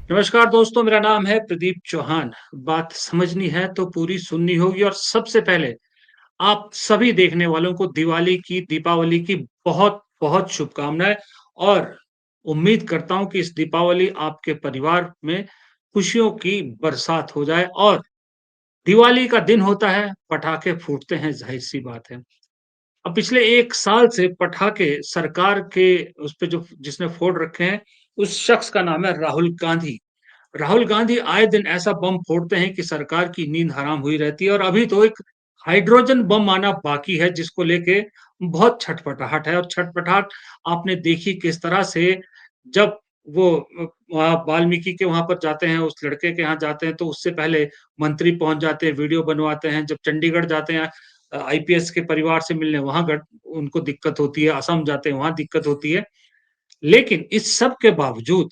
नमस्कार दोस्तों, मेरा नाम है प्रदीप चौहान। बात समझनी है तो पूरी सुननी होगी और सबसे पहले आप सभी देखने वालों को दीपावली की बहुत-बहुत शुभकामनाएँ और उम्मीद करता हूँ कि इस दीपावली आपके परिवार में खुशियों की बरसात हो जाए और दिवाली का दिन होता है, पटाखे फूटते हैं, ज़ाहिर-सी बात है। अब पिछले 1 साल से पटाखे सरकार के उस पे जो जिसने फोड़ रखे हैं, उस शख्स का नाम है राहुल गांधी। राहुल गांधी आए दिन ऐसा बम फोड़ते हैं कि सरकार की नींद हराम हुई रहती है और अभी तो एक हाइड्रोजन बम आना बाकी है जिसको लेके बहुत छटपटाहट है और छटपटाहट आपने देखी किस तरह से जब वो वहाँ वाल्मीकि के वहाँ पर जाते हैं, उस लड़के के यहाँ जाते हैं तो उससे पहले मंत्री पहुँच जाते हैं, वीडियो बनवाते हैं। जब चंडीगढ़ जाते हैं आईपीएस के परिवार से मिलने वहाँ उनको दिक्कत होती है, असम जाते हैं वहाँ दिक्कत होती है। लेकिन इस सब के बावजूद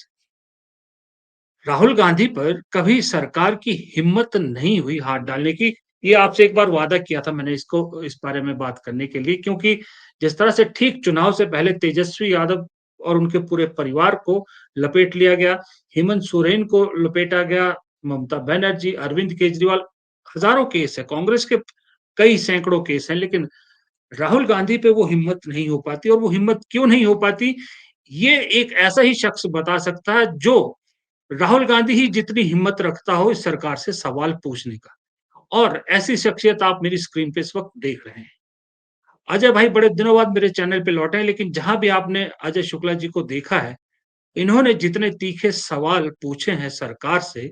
राहुल गांधी पर कभी सरकार की हिम्मत नहीं हुई हाथ डालने की। ये आपसे एक बार वादा किया था मैंने इसको इस बारे में बात करने के लिए क्योंकि जिस तरह से ठीक चुनाव से पहले तेजस्वी यादव और उनके पूरे परिवार को लपेट लिया गया, हेमंत सोरेन को लपेटा गया, ममता बनर्जी, अरविंद केजरीवाल, हज़ारों केस है, कांग्रेस के कई सैकड़ों केस हैं, लेकिन राहुल गांधी पे वो हिम्मत नहीं हो पाती और वो हिम्मत क्यों नहीं हो पाती, ये एक ऐसा ही शख्स बता सकता है जो राहुल गांधी ही जितनी हिम्मत रखता हो इस सरकार से सवाल पूछने का और ऐसी शख्सियत आप मेरी स्क्रीन पे इस वक्त देख रहे हैं। अजय भाई बड़े दिनों बाद मेरे चैनल पे लौटे हैं, लेकिन जहां भी आपने अजय शुक्ला जी को देखा है, इन्होंने जितने तीखे सवाल पूछे हैं सरकार से,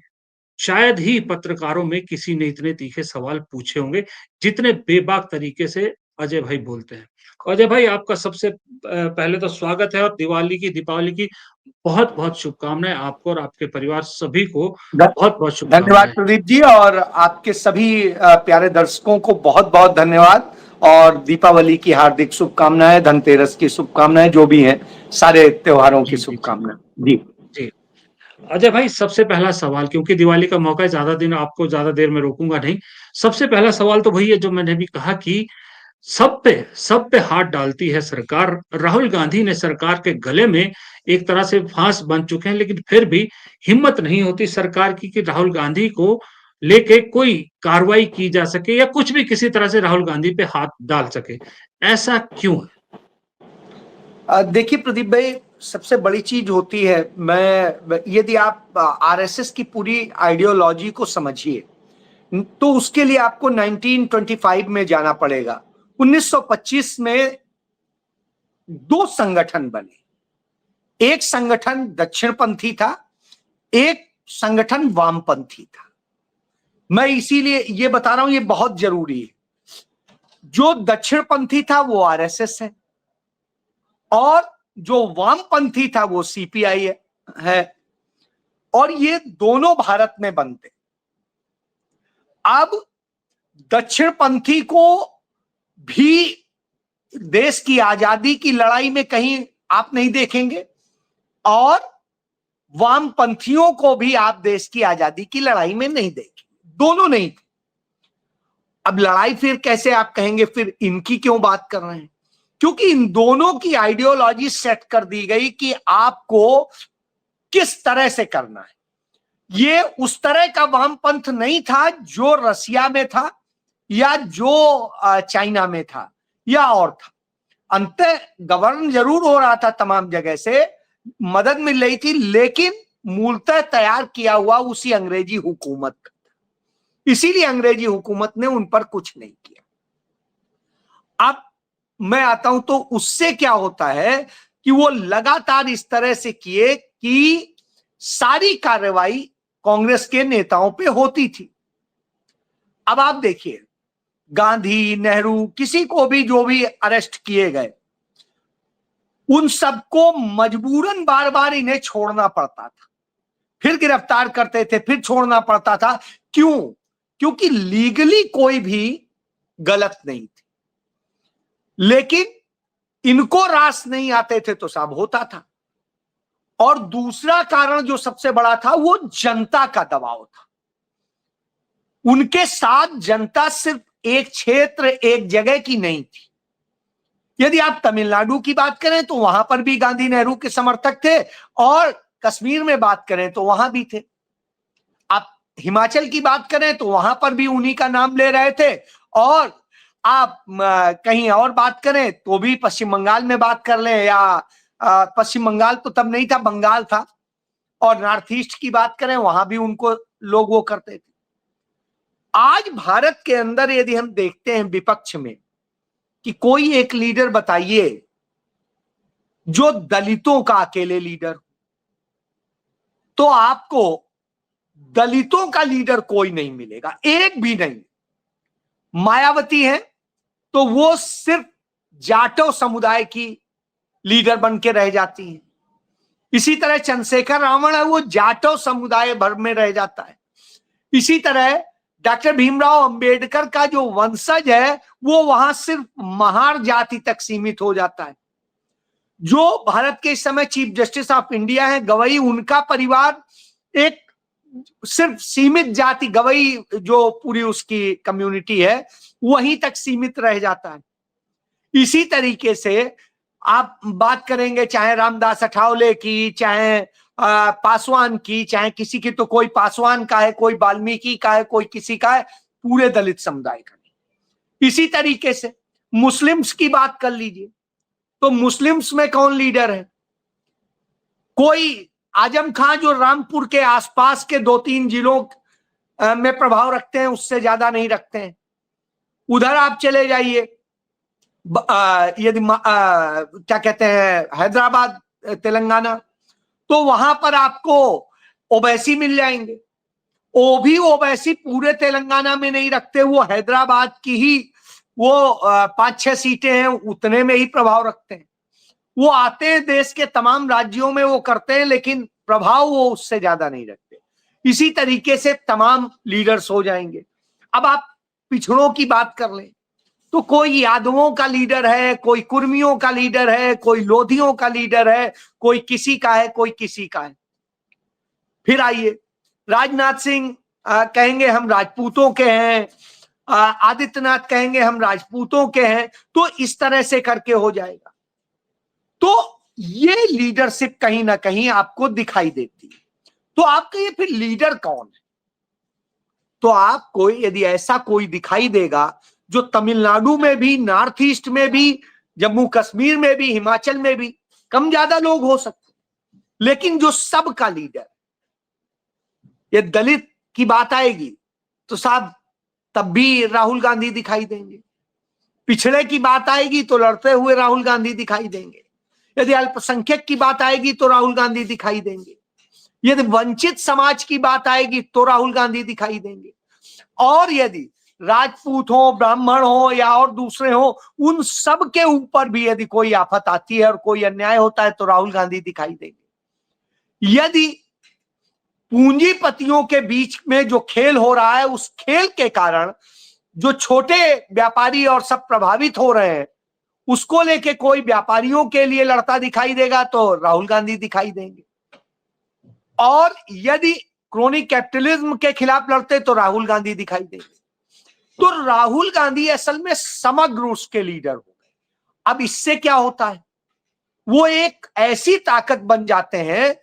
शायद ही पत्रकारों में किसी ने इतने तीखे सवाल पूछे होंगे, जितने बेबाक तरीके से अजय भाई बोलते हैं। अजय भाई आपका सबसे पहले तो स्वागत है और दीपावली की बहुत-बहुत शुभकामनाएँ आपको और आपके परिवार सभी को बहुत-बहुत धन्यवाद शुभकामनाएँ। प्रदीप जी। और आपके सभी प्यारे दर्शकों को बहुत बहुत धन्यवाद। और दीपावली की हार्दिक शुभकामनाएं, धनतेरस की शुभकामनाएं, जो भी हैं सारे त्योहारों की जी, जी, जी। शुभकामनाएं जी। जी। अजय भाई सबसे पहला सवाल क्योंकि दिवाली का मौका है ज़्यादा दिन आपको ज़्यादा देर में रोकूँगा नहीं। सबसे पहला सवाल तो वही है जो मैंने भी कहा कि सब पे हाथ डालती है सरकार। राहुल गांधी ने सरकार के गले में एक तरह से फांस बन चुके हैं, लेकिन फिर भी हिम्मत नहीं होती सरकार की कि राहुल गांधी को लेके कोई कार्रवाई की जा सके या कुछ भी किसी तरह से राहुल गांधी पे हाथ डाल सके। ऐसा क्यों है? देखिए प्रदीप भाई, सबसे बड़ी चीज होती है, मैं यदि आप आरएसएस की पूरी आइडियोलॉजी को समझिए तो उसके लिए आपको 1925 में जाना पड़ेगा। 1925 में दो संगठन बने। एक संगठन दक्षिणपंथी था, एक संगठन वामपंथी था। मैं इसीलिए ये बता रहा हूं, ये बहुत जरूरी है। जो दक्षिणपंथी था वो आरएसएस है और जो वामपंथी था वो सीपीआई है। और ये दोनों भारत में बनते। अब दक्षिणपंथी को भी देश की आजादी की लड़ाई में कहीं आप नहीं देखेंगे और वामपंथियों को भी आप देश की आजादी की लड़ाई में नहीं देखेंगे। दोनों नहीं थे। अब लड़ाई फिर कैसे आप कहेंगे, फिर इनकी क्यों बात कर रहे हैं? क्योंकि इन दोनों की आइडियोलॉजी सेट कर दी गई कि आपको किस तरह से करना है। ये उस तरह का वामपंथ नहीं था जो रसिया में था या जो चाइना में था या और था। अंतः गवर्न जरूर हो रहा था, तमाम जगह से मदद मिल रही थी, लेकिन मूलतः तैयार किया हुआ उसी अंग्रेजी हुकूमत का। इसीलिए अंग्रेजी हुकूमत ने उन पर कुछ नहीं किया। अब मैं आता हूं तो उससे क्या होता है कि वो लगातार इस तरह से किए कि सारी कार्रवाई कांग्रेस के नेताओं पे होती थी। अब आप देखिए, गांधी, नेहरू, किसी को भी जो भी अरेस्ट किए गए, उन सबको मजबूरन बार बार इन्हें छोड़ना पड़ता था, फिर गिरफ्तार करते थे, फिर छोड़ना पड़ता था। क्यों? क्योंकि लीगली कोई भी गलत नहीं थी, लेकिन इनको रास नहीं आते थे तो सब होता था। और दूसरा कारण जो सबसे बड़ा था वो जनता का दबाव था। उनके साथ जनता सिर्फ एक क्षेत्र, एक जगह की नहीं थी। यदि आप तमिलनाडु की बात करें तो वहां पर भी गांधी नेहरू के समर्थक थे और कश्मीर में बात करें तो वहां भी थे, आप हिमाचल की बात करें तो वहां पर भी उन्हीं का नाम ले रहे थे, और आप कहीं और बात करें तो भी पश्चिम बंगाल में बात कर लें, या पश्चिम बंगाल तो तब नहीं था, बंगाल था, और नॉर्थ ईस्ट की बात करें वहां भी उनको लोग वो करते थे। आज भारत के अंदर यदि हम देखते हैं विपक्ष में कि कोई एक लीडर बताइए जो दलितों का अकेले लीडर, तो आपको दलितों का लीडर कोई नहीं मिलेगा, एक भी नहीं। मायावती है तो वो सिर्फ जाटो समुदाय की लीडर बन के रह जाती है। इसी तरह चंद्रशेखर रावण है, वो जाटो समुदाय भर में रह जाता है। इसी तरह डॉक्टर भीमराव अंबेडकर का जो वंशज है वो वहां सिर्फ महार जाति तक सीमित हो जाता है। जो भारत के इस समय चीफ जस्टिस ऑफ इंडिया है गवई, उनका परिवार एक सिर्फ सीमित जाति, गवई जो पूरी उसकी कम्युनिटी है वहीं तक सीमित रह जाता है। इसी तरीके से आप बात करेंगे चाहे रामदास अठावले की, चाहे पासवान की, चाहे किसी की, तो कोई पासवान का है, कोई वाल्मीकि का है, कोई किसी का है, पूरे दलित समुदाय का नहीं। इसी तरीके से मुस्लिम्स की बात कर लीजिए तो मुस्लिम्स में कौन लीडर है? कोई आजम खां जो रामपुर के आसपास के 2-3 जिलों में प्रभाव रखते हैं, उससे ज्यादा नहीं रखते हैं। उधर आप चले जाइए, यदि क्या कहते हैं, हैदराबाद, तेलंगाना, तो वहां पर आपको ओवैसी मिल जाएंगे। वो भी ओवैसी पूरे तेलंगाना में नहीं रखते, वो हैदराबाद की ही वो 5-6 सीटें हैं उतने में ही प्रभाव रखते हैं। वो आते हैं देश के तमाम राज्यों में वो करते हैं, लेकिन प्रभाव वो उससे ज्यादा नहीं रखते। इसी तरीके से तमाम लीडर्स हो जाएंगे। अब आप पिछड़ों की बात कर लें तो कोई यादवों का लीडर है, कोई कुर्मियों का लीडर है, कोई लोधियों का लीडर है, कोई किसी का है, कोई किसी का है। फिर आइए, राजनाथ सिंह कहेंगे हम राजपूतों के हैं, आदित्यनाथ कहेंगे हम राजपूतों के हैं, तो इस तरह से करके हो जाएगा। तो ये लीडरशिप कहीं ना कहीं आपको दिखाई देती है। तो आप कहिए फिर लीडर कौन है? तो आपको यदि ऐसा कोई दिखाई देगा जो तमिलनाडु में भी, नॉर्थ ईस्ट में भी, जम्मू कश्मीर में भी, हिमाचल में भी कम ज्यादा लोग हो सकते, लेकिन जो सबका लीडर, ये दलित की बात आएगी तो साहब तब भी राहुल गांधी दिखाई देंगे। पिछड़े की बात आएगी तो लड़ते हुए राहुल गांधी दिखाई देंगे। यदि अल्पसंख्यक की बात आएगी तो राहुल गांधी दिखाई देंगे। यदि वंचित समाज की बात आएगी तो राहुल गांधी दिखाई देंगे। और यदि राजपूत हो, ब्राह्मण हो या और दूसरे हो, उन सब के ऊपर भी यदि कोई आफत आती है और कोई अन्याय होता है तो राहुल गांधी दिखाई देंगे। यदि पूंजीपतियों के बीच में जो खेल हो रहा है, उस खेल के कारण जो छोटे व्यापारी और सब प्रभावित हो रहे हैं, उसको लेके कोई व्यापारियों के लिए लड़ता दिखाई देगा तो राहुल गांधी दिखाई देंगे। और यदि क्रोनिक कैपिटलिज्म के खिलाफ लड़ते तो राहुल गांधी दिखाई देंगे। तो राहुल गांधी असल में समग्र उसके लीडर हो गए। अब इससे क्या होता है, वो एक ऐसी ताकत बन जाते हैं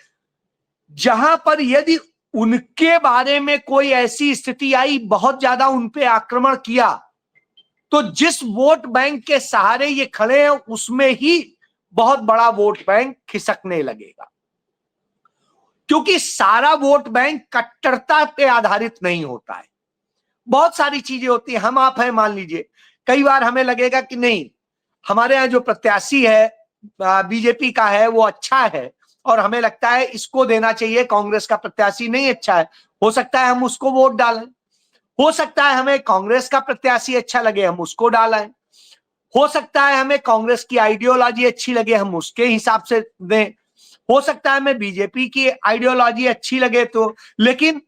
जहां पर यदि उनके बारे में कोई ऐसी स्थिति आई, बहुत ज्यादा उन पे आक्रमण किया, तो जिस वोट बैंक के सहारे ये खड़े हैं उसमें ही बहुत बड़ा वोट बैंक खिसकने लगेगा। क्योंकि सारा वोट बैंक कट्टरता पे आधारित नहीं होता है, बहुत सारी चीजें होती है। हम आप हैं, मान लीजिए कई बार हमें लगेगा कि नहीं, हमारे यहाँ जो प्रत्याशी है बीजेपी का है वो अच्छा है और हमें लगता है इसको देना चाहिए, कांग्रेस का प्रत्याशी नहीं अच्छा है, हो सकता है हम उसको वोट डालें। हो सकता है हमें कांग्रेस का प्रत्याशी अच्छा लगे, हम उसको डालें। हो सकता है हमें कांग्रेस की आइडियोलॉजी अच्छी लगे, हम उसके हिसाब से दें। हो सकता है हमें बीजेपी की आइडियोलॉजी अच्छी लगे तो, लेकिन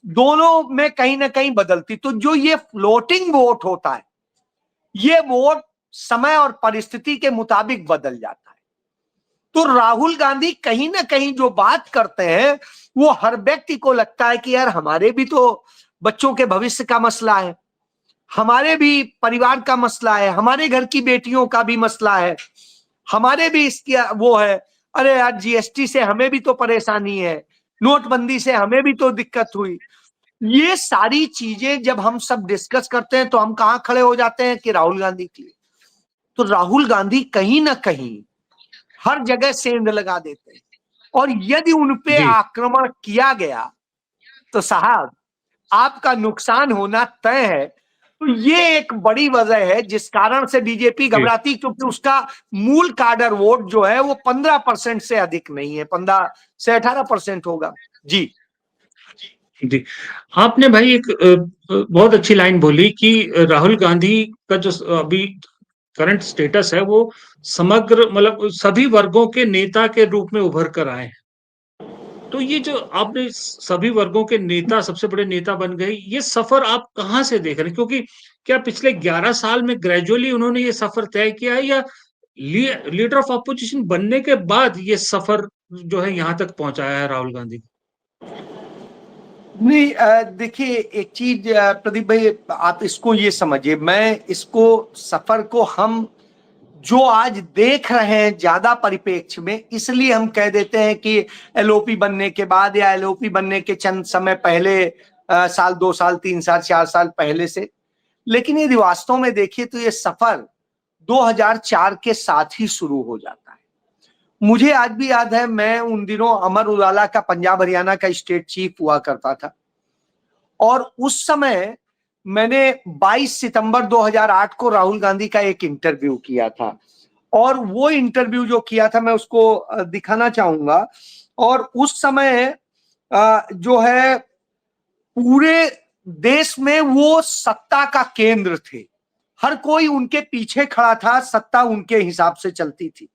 दोनों में कहीं ना कहीं बदलती। तो जो ये फ्लोटिंग वोट होता है, ये वोट समय और परिस्थिति के मुताबिक बदल जाता है। तो राहुल गांधी कहीं ना कहीं जो बात करते हैं वो हर व्यक्ति को लगता है कि यार हमारे भी तो बच्चों के भविष्य का मसला है, हमारे भी परिवार का मसला है, हमारे घर की बेटियों का भी मसला है, हमारे भी इसकी वो है, अरे यार जीएसटी से हमें भी तो परेशानी है, नोटबंदी से हमें भी तो दिक्कत हुई। ये सारी चीजें जब हम सब डिस्कस करते हैं तो हम कहां खड़े हो जाते हैं कि राहुल गांधी के लिए। तो राहुल गांधी कहीं ना कहीं हर जगह सेंध लगा देते हैं, और यदि उनपे जी, आक्रमण किया गया तो साहब आपका नुकसान होना तय है। तो ये एक बड़ी वजह है जिस कारण से बीजेपी जी, घबराती, क्योंकि उसका मूल काडर वोट जो है वो 15% से अधिक नहीं है, 15 से 18% होगा। जी जी। आपने भाई एक बहुत अच्छी लाइन बोली कि राहुल गांधी का जो अभी करंट स्टेटस है वो समग्र मतलब सभी वर्गों के नेता के रूप में उभर कर आए हैं। तो ये जो आपने सभी वर्गों के नेता सबसे बड़े नेता बन गए, ये सफर आप कहाँ से देख रहे हैं? क्योंकि क्या पिछले 11 साल में ग्रेजुअली उन्होंने ये सफर तय किया है या लीडर ऑफ अपोजिशन बनने के बाद ये सफर जो है यहाँ तक पहुंचाया है राहुल गांधी को? नहीं, देखिए एक चीज प्रदीप भाई, आप इसको ये समझिए, मैं इसको सफर को हम जो आज देख रहे हैं ज्यादा परिप्रेक्ष्य में, इसलिए हम कह देते हैं कि एलओपी बनने के बाद या एलओपी बनने के चंद समय पहले, साल 2 साल 3 साल 4 साल पहले से। लेकिन यदि वास्तव में देखिए तो ये सफर 2004 के साथ ही शुरू हो जाता है। मुझे आज भी याद है, मैं उन दिनों अमर उजाला का पंजाब हरियाणा का स्टेट चीफ हुआ करता था, और उस समय मैंने 22 सितंबर 2008 को राहुल गांधी का एक इंटरव्यू किया था, और वो इंटरव्यू जो किया था मैं उसको दिखाना चाहूंगा। और उस समय जो है पूरे देश में वो सत्ता का केंद्र थे, हर कोई उनके पीछे खड़ा था, सत्ता उनके हिसाब से चलती थी।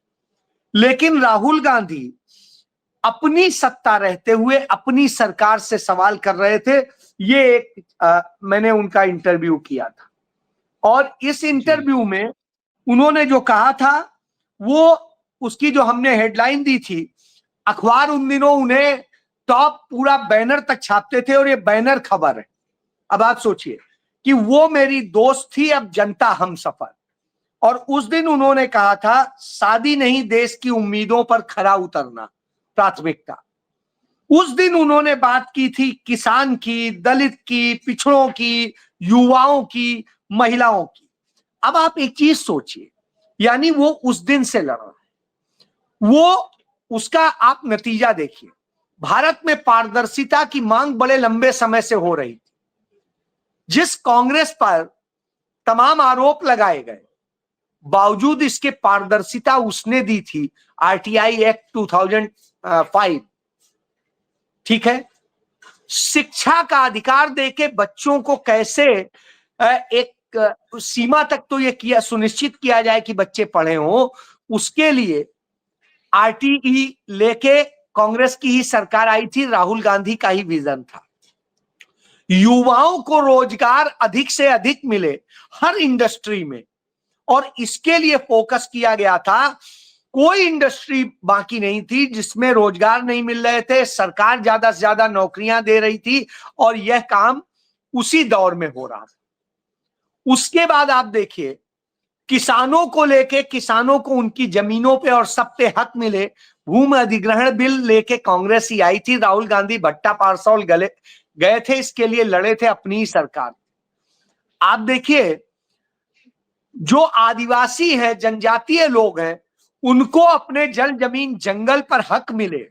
लेकिन राहुल गांधी अपनी सत्ता रहते हुए अपनी सरकार से सवाल कर रहे थे। ये एक मैंने उनका इंटरव्यू किया था, और इस जी, इंटरव्यू में उन्होंने जो कहा था वो, उसकी जो हमने हेडलाइन दी थी, अखबार उन दिनों उन्हें टॉप पूरा बैनर तक छापते थे, और ये बैनर खबर है। अब आप सोचिए कि वो मेरी दोस्त थी, अब जनता हम सफर। और उस दिन उन्होंने कहा था, शादी नहीं देश की उम्मीदों पर खरा उतरना प्राथमिकता। उस दिन उन्होंने बात की थी किसान की, दलित की, पिछड़ों की, युवाओं की, महिलाओं की। अब आप एक चीज सोचिए, यानी वो उस दिन से लड़ रहा है, वो उसका आप नतीजा देखिए। भारत में पारदर्शिता की मांग बड़े लंबे समय से हो रही थी। जिस कांग्रेस पर तमाम आरोप लगाए गए, बावजूद इसके पारदर्शिता उसने दी थी, आरटीआई एक्ट 2005, ठीक है। शिक्षा का अधिकार देके बच्चों को कैसे एक सीमा तक तो ये किया, सुनिश्चित किया जाए कि बच्चे पढ़े हो, उसके लिए आरटीई लेके कांग्रेस की ही सरकार आई थी, राहुल गांधी का ही विजन था। युवाओं को रोजगार अधिक से अधिक मिले हर इंडस्ट्री में, और इसके लिए फोकस किया गया था। कोई इंडस्ट्री बाकी नहीं थी जिसमें रोजगार नहीं मिल रहे थे, सरकार ज्यादा से ज्यादा नौकरियां दे रही थी, और यह काम उसी दौर में हो रहा था। उसके बाद आप देखिए, किसानों को लेके, किसानों को उनकी जमीनों पे और सब पे हक मिले, भूमि अधिग्रहण बिल लेके कांग्रेस ही आई थी। राहुल गांधी भट्टा पारसौल गले गए थे, इसके लिए लड़े थे अपनी ही सरकार। आप देखिए, जो आदिवासी हैं, जनजातीय लोग हैं, उनको अपने जल जमीन जंगल पर हक मिले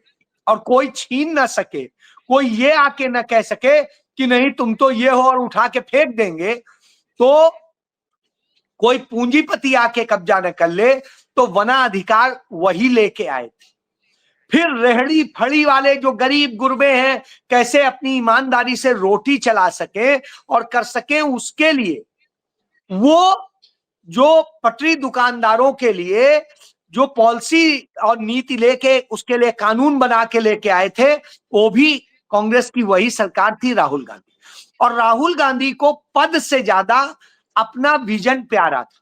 और कोई छीन ना सके, कोई ये आके ना कह सके कि नहीं तुम तो ये हो और उठा के फेंक देंगे, तो कोई पूंजीपति आके कब्जा न कर ले। तो वना अधिकार वही लेके आए थे। फिर रेहड़ी फड़ी वाले जो गरीब गुरबे हैं, कैसे अपनी ईमानदारी से रोटी चला सके और कर सके, उसके लिए वो जो पटरी दुकानदारों के लिए जो पॉलिसी और नीति लेके, उसके लिए कानून बना के लेके आए थे, वो भी कांग्रेस की वही सरकार थी, राहुल गांधी। और राहुल गांधी को पद से ज्यादा अपना विजन प्यारा था,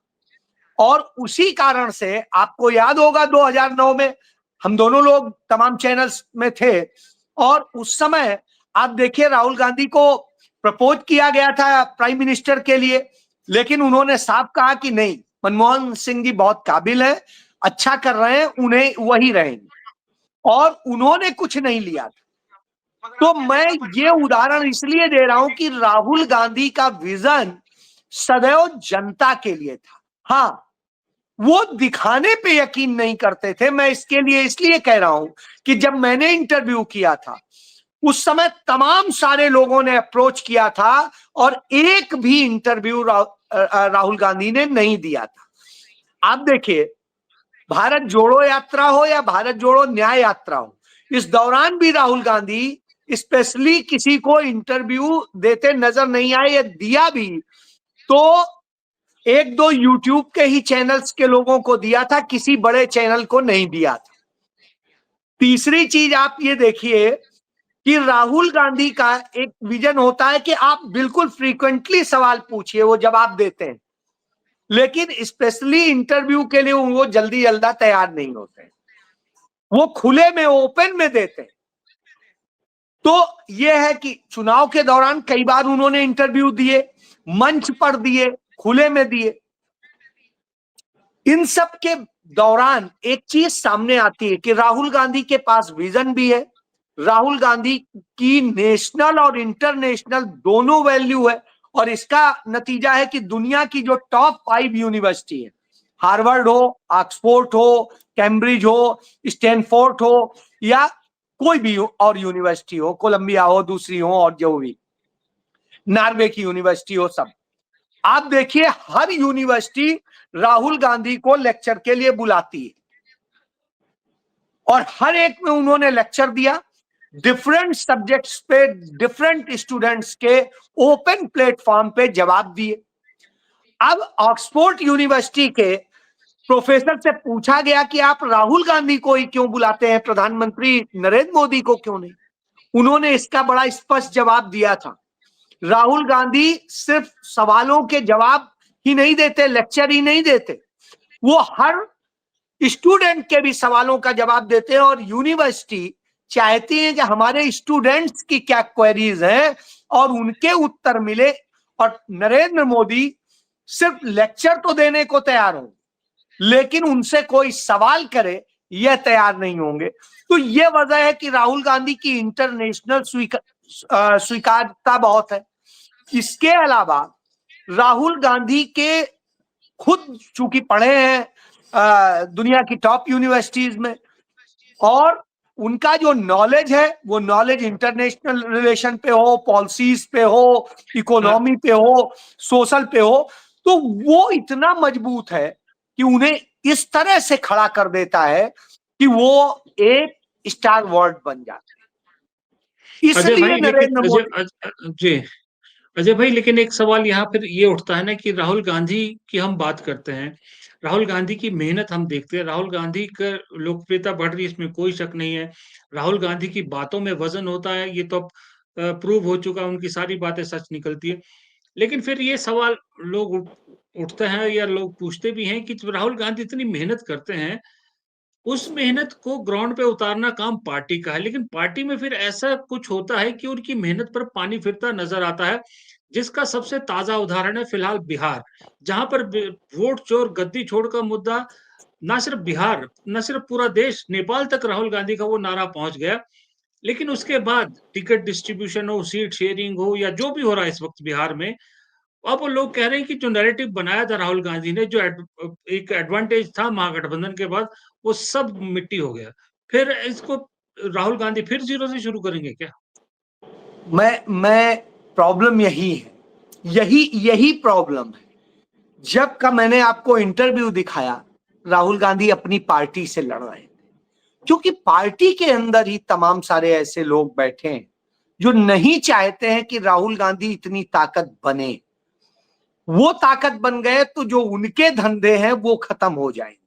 और उसी कारण से आपको याद होगा 2009 में हम दोनों लोग तमाम चैनल्स में थे, और उस समय आप देखिए राहुल गांधी को प्रपोज किया गया था प्राइम मिनिस्टर के लिए, लेकिन उन्होंने साफ कहा कि नहीं, मनमोहन सिंह जी बहुत काबिल है, अच्छा कर रहे हैं, उन्हें वही रहेंगे। और उन्होंने कुछ नहीं लिया था। तो मैं ये उदाहरण इसलिए दे रहा हूं कि राहुल गांधी का विजन सदैव जनता के लिए था। हाँ, वो दिखाने पे यकीन नहीं करते थे। मैं इसके लिए इसलिए कह रहा हूं कि जब मैंने इंटरव्यू किया था उस समय तमाम सारे लोगों ने अप्रोच किया था और एक भी इंटरव्यू राहुल गांधी ने नहीं दिया था। आप देखिए, भारत जोड़ो यात्रा हो या भारत जोड़ो न्याय यात्रा हो, इस दौरान भी राहुल गांधी स्पेशली किसी को इंटरव्यू देते नजर नहीं आए। या दिया भी तो एक दो यूट्यूब के ही चैनल्स के लोगों को दिया था, किसी बड़े चैनल को नहीं दिया था। तीसरी चीज आप ये देखिए कि राहुल गांधी का एक विजन होता है कि आप बिल्कुल फ्रीक्वेंटली सवाल पूछिए, वो जवाब देते हैं, लेकिन स्पेशली इंटरव्यू के लिए वो जल्दी जल्दा तैयार नहीं होते, वो खुले में ओपन में देते हैं। तो ये है कि चुनाव के दौरान कई बार उन्होंने इंटरव्यू दिए, मंच पर दिए, खुले में दिए। इन सब के दौरान एक चीज सामने आती है कि राहुल गांधी के पास विजन भी है, राहुल गांधी की नेशनल और इंटरनेशनल दोनों वैल्यू है, और इसका नतीजा है कि दुनिया की जो टॉप 5 यूनिवर्सिटी है, हार्वर्ड हो, ऑक्सफोर्ड हो, कैम्ब्रिज हो, स्टैनफोर्ड हो, या कोई भी और यूनिवर्सिटी हो, कोलंबिया हो, दूसरी हो, और जो भी नॉर्वे की यूनिवर्सिटी हो, सब आप देखिए हर यूनिवर्सिटी राहुल गांधी को लेक्चर के लिए बुलाती है और हर एक में उन्होंने लेक्चर दिया, डिफरेंट सब्जेक्ट्स पे डिफरेंट स्टूडेंट्स के ओपन प्लेटफॉर्म पे जवाब दिए। अब ऑक्सफोर्ड यूनिवर्सिटी के प्रोफेसर से पूछा गया कि आप राहुल गांधी को ही क्यों बुलाते हैं, प्रधानमंत्री नरेंद्र मोदी को क्यों नहीं? उन्होंने इसका बड़ा स्पष्ट जवाब दिया था, राहुल गांधी सिर्फ सवालों के जवाब ही नहीं देते, लेक्चर ही नहीं देते, वो हर स्टूडेंट के भी सवालों का जवाब देते हैं, और यूनिवर्सिटी चाहती है कि हमारे स्टूडेंट्स की क्या क्वेरीज हैं और उनके उत्तर मिले। और नरेंद्र मोदी सिर्फ लेक्चर तो देने को तैयार हों, लेकिन उनसे कोई सवाल करे यह तैयार नहीं होंगे। तो यह वजह है कि राहुल गांधी की इंटरनेशनल स्वीकार्यता बहुत है। इसके अलावा राहुल गांधी के खुद चूंकि पढ़े हैं दुनिया की टॉप यूनिवर्सिटीज में, और उनका जो नॉलेज है वो नॉलेज इंटरनेशनल रिलेशन पे हो, पॉलिसीज पे हो, इकोनॉमी पे हो, सोशल पे हो, तो वो इतना मजबूत है कि उन्हें इस तरह से खड़ा कर देता है कि वो एक स्टार वर्ड बन जाते हैं। अजय इसलिए भाई, लेकिन नरेंद्र मोदी जी, अजय भाई, लेकिन एक सवाल यहाँ फिर ये उठता है ना कि राहुल गांधी की हम बात करते हैं, राहुल गांधी की मेहनत हम देखते हैं, राहुल गांधी का लोकप्रियता बढ़ रही है, इसमें कोई शक नहीं है। राहुल गांधी की बातों में वजन होता है, ये तो अब प्रूव हो चुका है, उनकी सारी बातें सच निकलती है। लेकिन फिर ये सवाल लोग उठते हैं या लोग पूछते भी हैं कि राहुल गांधी इतनी मेहनत करते हैं, उस मेहनत को ग्राउंड पे उतारना काम पार्टी का है, लेकिन पार्टी में फिर ऐसा कुछ होता है कि उनकी मेहनत पर पानी फिरता नजर आता है, जिसका सबसे ताजा उदाहरण है फिलहाल बिहार, जहां पर वोट चोर गद्दी छोड़ का मुद्दा ना सिर्फ बिहार, ना सिर्फ पूरा देश, नेपाल तक राहुल गांधी का वो नारा पहुंच गया। लेकिन उसके बाद टिकट डिस्ट्रीब्यूशन हो, सीट शेयरिंग हो, या जो भी हो रहा है इस वक्त बिहार में, अब वो लोग कह रहे हैं कि जो नैरेटिव बनाया था राहुल गांधी ने, जो एक एडवांटेज था महागठबंधन के बाद, वो सब मिट्टी हो गया। फिर इसको राहुल गांधी फिर जीरो से शुरू करेंगे क्या? मैं प्रॉब्लम यही है, यही प्रॉब्लम है। जब का मैंने आपको इंटरव्यू दिखाया, राहुल गांधी अपनी पार्टी से लड़ रहे थे, क्योंकि पार्टी के अंदर ही तमाम सारे ऐसे लोग बैठे हैं जो नहीं चाहते हैं कि राहुल गांधी इतनी ताकत बने। वो ताकत बन गए तो जो उनके धंधे हैं वो खत्म हो जाएंगे।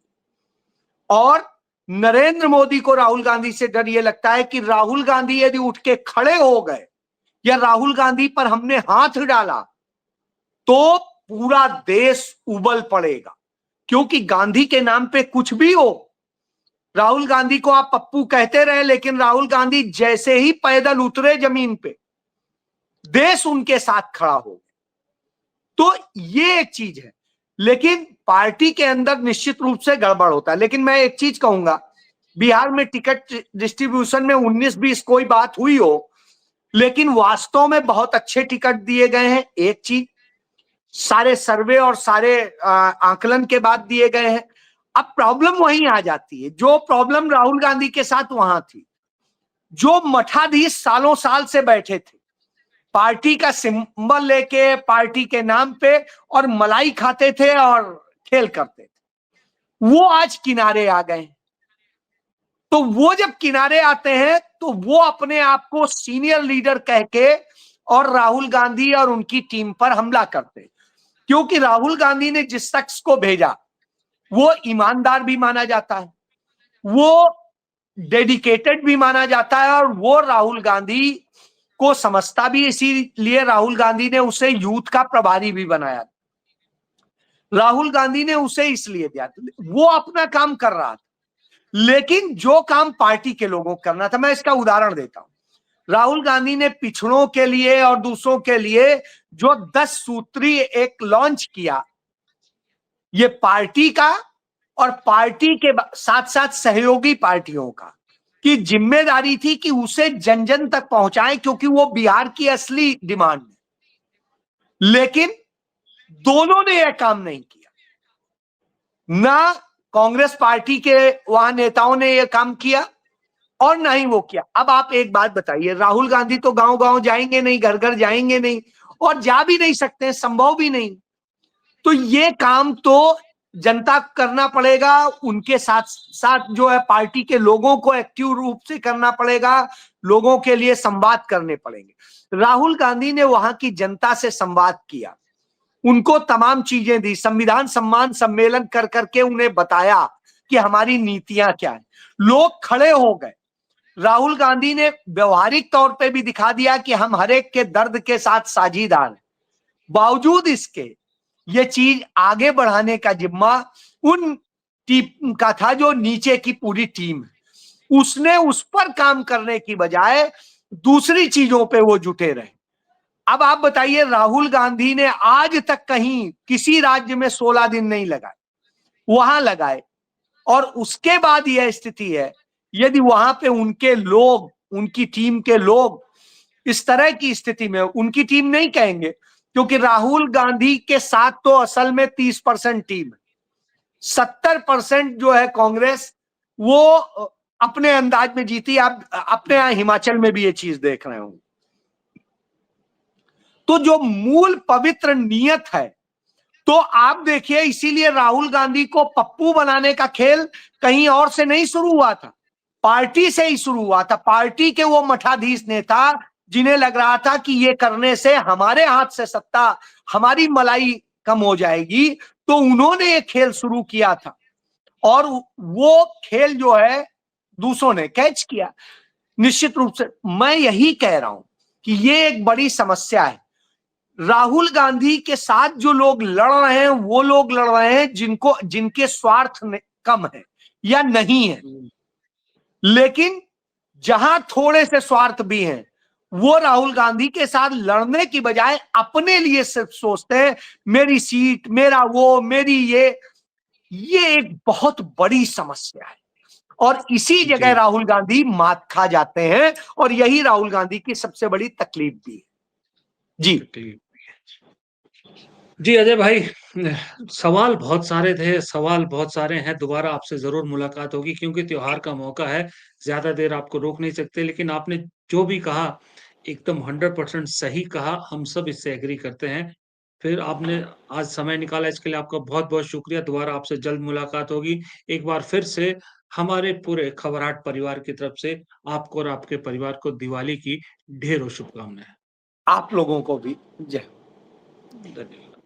और नरेंद्र मोदी को राहुल गांधी से डर ये लगता है कि राहुल गांधी यदि उठ के खड़े हो गए या राहुल गांधी पर हमने हाथ डाला तो पूरा देश उबल पड़ेगा, क्योंकि गांधी के नाम पे कुछ भी हो, राहुल गांधी को आप पप्पू कहते रहे, लेकिन राहुल गांधी जैसे ही पैदल उतरे जमीन पे, देश उनके साथ खड़ा हो। तो ये एक चीज है, लेकिन पार्टी के अंदर निश्चित रूप से गड़बड़ होता है। लेकिन मैं एक चीज कहूंगा, बिहार में टिकट डिस्ट्रीब्यूशन में 19-20 कोई बात हुई हो, लेकिन वास्तव में बहुत अच्छे टिकट दिए गए हैं। एक चीज, सारे सर्वे और सारे आकलन के बाद दिए गए हैं। अब प्रॉब्लम वहीं आ जाती है जो प्रॉब्लम राहुल गांधी के साथ वहां थी। जो मठाधीश सालों साल से बैठे थे, पार्टी का सिंबल लेके, पार्टी के नाम पे, और मलाई खाते थे और खेल करते थे, वो आज किनारे आ गए। तो वो जब किनारे आते हैं तो वो अपने आप को सीनियर लीडर कह के और राहुल गांधी और उनकी टीम पर हमला करते, क्योंकि राहुल गांधी ने जिस शख्स को भेजा वो ईमानदार भी माना जाता है, वो डेडिकेटेड भी माना जाता है, और वो राहुल गांधी को समझता भी, इसीलिए राहुल गांधी ने उसे यूथ का प्रभारी भी बनाया। राहुल गांधी ने उसे इसलिए दिया, वो अपना काम कर रहा था, लेकिन जो काम पार्टी के लोगों को करना था, मैं इसका उदाहरण देता हूं। राहुल गांधी ने पिछड़ों के लिए और दूसरों के लिए जो 10 सूत्री एक लॉन्च किया, ये पार्टी का और पार्टी के साथ साथ सहयोगी पार्टियों का की जिम्मेदारी थी कि उसे जन जन तक पहुंचाए, क्योंकि वो बिहार की असली डिमांड है। लेकिन दोनों ने यह काम नहीं किया। ना कांग्रेस पार्टी के वहां नेताओं ने यह काम किया और ना ही वो किया। अब आप एक बात बताइए, राहुल गांधी तो गांव गांव जाएंगे नहीं, घर घर जाएंगे नहीं, और जा भी नहीं सकते, संभव भी नहीं। तो ये काम तो जनता को करना पड़ेगा, उनके साथ साथ जो है पार्टी के लोगों को एक्टिव रूप से करना पड़ेगा, लोगों के लिए संवाद करने पड़ेंगे। राहुल गांधी ने वहां की जनता से संवाद किया, उनको तमाम चीजें दी, संविधान सम्मान सम्मेलन कर करके उन्हें बताया कि हमारी नीतियां क्या है। लोग खड़े हो गए। राहुल गांधी ने व्यवहारिक तौर पे भी दिखा दिया कि हम हर एक के दर्द के साथ साझीदार हैं। बावजूद इसके ये चीज आगे बढ़ाने का जिम्मा उन टीम का था जो नीचे की पूरी टीम है। उसने उस पर काम करने की बजाय दूसरी चीजों पे वो जुटे रहे। अब आप बताइए, राहुल गांधी ने आज तक कहीं किसी राज्य में 16 दिन नहीं लगाए, वहां लगाए, और उसके बाद यह स्थिति है। यदि वहां पे उनके लोग, उनकी टीम के लोग इस तरह की स्थिति में, उनकी टीम नहीं कहेंगे, क्योंकि राहुल गांधी के साथ तो असल में 30% टीम है, 70% जो है कांग्रेस, वो अपने अंदाज में जीती। आप अपने यहां हिमाचल में भी ये चीज देख रहे हो। तो जो मूल पवित्र नियत है, तो आप देखिए, इसीलिए राहुल गांधी को पप्पू बनाने का खेल कहीं और से नहीं शुरू हुआ था, पार्टी से ही शुरू हुआ था। पार्टी के वो मठाधीश नेता जिन्हें लग रहा था कि ये करने से हमारे हाथ से सत्ता, हमारी मलाई कम हो जाएगी, तो उन्होंने ये खेल शुरू किया था, और वो खेल जो है दूसरों ने कैच किया। निश्चित रूप से मैं यही कह रहा हूं कि ये एक बड़ी समस्या है। राहुल गांधी के साथ जो लोग लड़ रहे हैं, वो लोग लड़ रहे हैं जिनके स्वार्थ कम है या नहीं है। लेकिन जहां थोड़े से स्वार्थ भी हैं, वो राहुल गांधी के साथ लड़ने की बजाय अपने लिए सिर्फ सोचते हैं, मेरी सीट, मेरा वो, मेरी ये एक बहुत बड़ी समस्या है। और इसी जगह राहुल गांधी मात खा जाते हैं, और यही राहुल गांधी की सबसे बड़ी तकलीफ भी है। जी अजय भाई, सवाल बहुत सारे थे, सवाल बहुत सारे हैं। दोबारा आपसे जरूर मुलाकात होगी, क्योंकि त्योहार का मौका है, ज्यादा देर आपको रोक नहीं सकते। लेकिन आपने जो भी कहा एकदम 100% सही कहा, हम सब इससे एग्री करते हैं। फिर आपने आज समय निकाला, इसके लिए आपका बहुत बहुत शुक्रिया। दोबारा आपसे जल्द मुलाकात होगी। एक बार फिर से हमारे पूरे खबरहाट परिवार की तरफ से आपको और आपके परिवार को दिवाली की ढेरों शुभकामनाएं। आप लोगों को भी जय। धन्यवाद।